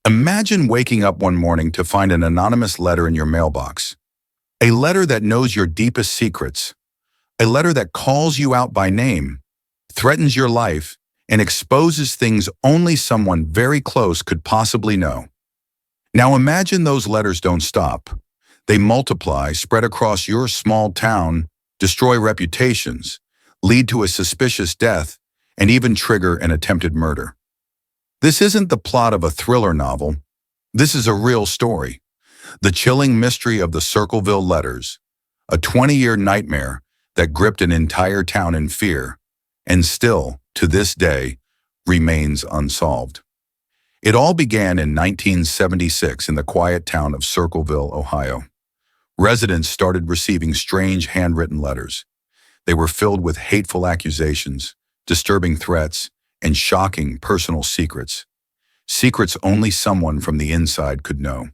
Imagine waking up one morning to find an anonymous letter in your mailbox. A letter that knows your deepest secrets. A letter that calls you out by name, threatens your life, and exposes things only someone very close could possibly know. Now imagine those letters don't stop. They multiply, spread across your small town, destroy reputations, lead to a suspicious death, and even trigger an attempted murder. This isn't the plot of a thriller novel. This is a real story. The chilling mystery of the Circleville Letters, a 20-year nightmare that gripped an entire town in fear, and still, to this day, remains unsolved. It all began in 1976 in the quiet town of Circleville, Ohio. Residents started receiving strange handwritten letters. They were filled with hateful accusations, disturbing threats, and shocking personal secrets. Secrets only someone from the inside could know.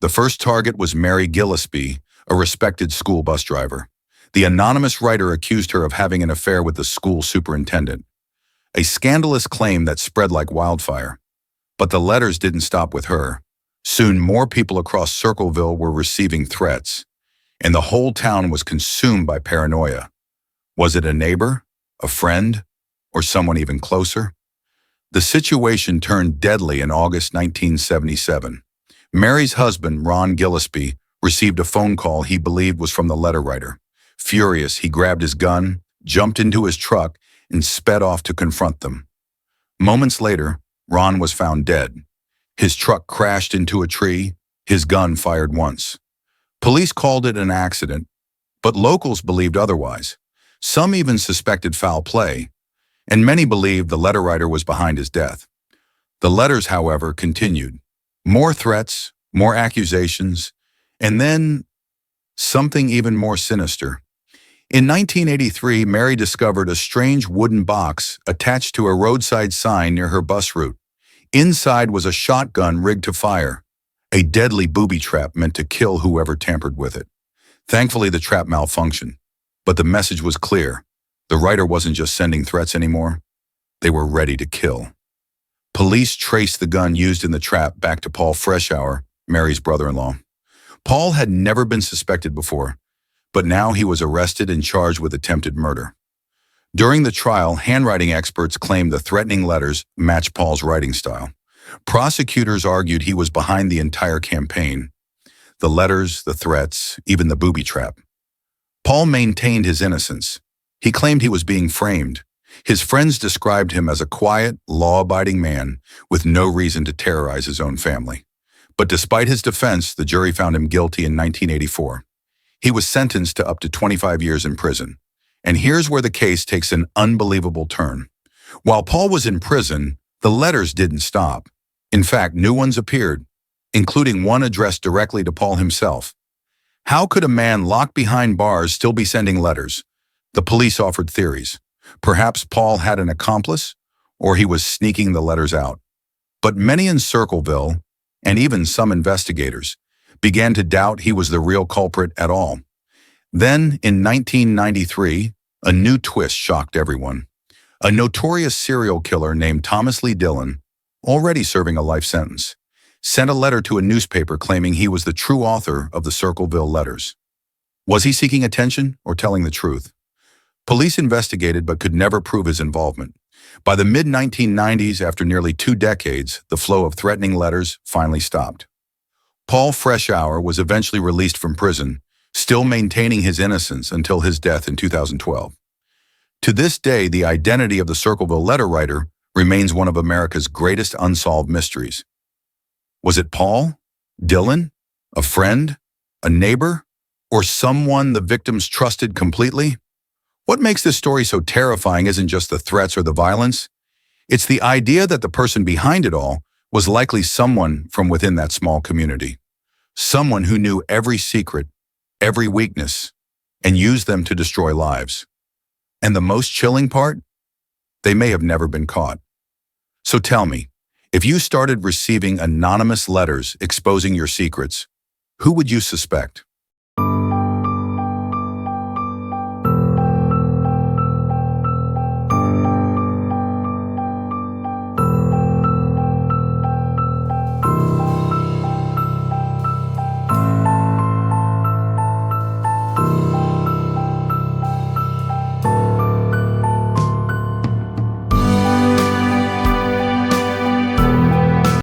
The first target was Mary Gillespie, a respected school bus driver. The anonymous writer accused her of having an affair with the school superintendent. A scandalous claim that spread like wildfire. But the letters didn't stop with her. Soon more people across Circleville were receiving threats, and the whole town was consumed by paranoia. Was it a neighbor, a friend, or someone even closer? The situation turned deadly in August 1977. Mary's husband, Ron Gillespie, received a phone call he believed was from the letter writer. Furious, he grabbed his gun, jumped into his truck, and sped off to confront them. Moments later, Ron was found dead. His truck crashed into a tree, his gun fired once. Police called it an accident, but locals believed otherwise. Some even suspected foul play, and many believed the letter writer was behind his death. The letters, however, continued. More threats, more accusations, and then something even more sinister. In 1983, Mary discovered a strange wooden box attached to a roadside sign near her bus route. Inside was a shotgun rigged to fire, a deadly booby trap meant to kill whoever tampered with it. Thankfully, the trap malfunctioned, but the message was clear. The writer wasn't just sending threats anymore. They were ready to kill. Police traced the gun used in the trap back to Paul Freshour, Mary's brother-in-law. Paul had never been suspected before, but now he was arrested and charged with attempted murder. During the trial, handwriting experts claimed the threatening letters matched Paul's writing style. Prosecutors argued he was behind the entire campaign. The letters, the threats, even the booby trap. Paul maintained his innocence. He claimed he was being framed. His friends described him as a quiet, law-abiding man with no reason to terrorize his own family. But despite his defense, the jury found him guilty in 1984. He was sentenced to up to 25 years in prison. And here's where the case takes an unbelievable turn. While Paul was in prison, the letters didn't stop. In fact, new ones appeared, including one addressed directly to Paul himself. How could a man locked behind bars still be sending letters? The police offered theories. Perhaps Paul had an accomplice, or he was sneaking the letters out. But many in Circleville, and even some investigators, began to doubt he was the real culprit at all. Then, in 1993, a new twist shocked everyone. A notorious serial killer named Thomas Lee Dillon, already serving a life sentence, sent a letter to a newspaper claiming he was the true author of the Circleville Letters. Was he seeking attention or telling the truth? Police investigated but could never prove his involvement. By the mid-1990s, after nearly 2 decades, the flow of threatening letters finally stopped. Paul Freshour was eventually released from prison, still maintaining his innocence until his death in 2012. To this day, the identity of the Circleville letter writer remains one of America's greatest unsolved mysteries. Was it Paul? Dylan? A friend? A neighbor? Or someone the victims trusted completely? What makes this story so terrifying isn't just the threats or the violence. It's the idea that the person behind it all was likely someone from within that small community. Someone who knew every secret, every weakness, and used them to destroy lives. And the most chilling part? They may have never been caught. So tell me, if you started receiving anonymous letters exposing your secrets, who would you suspect?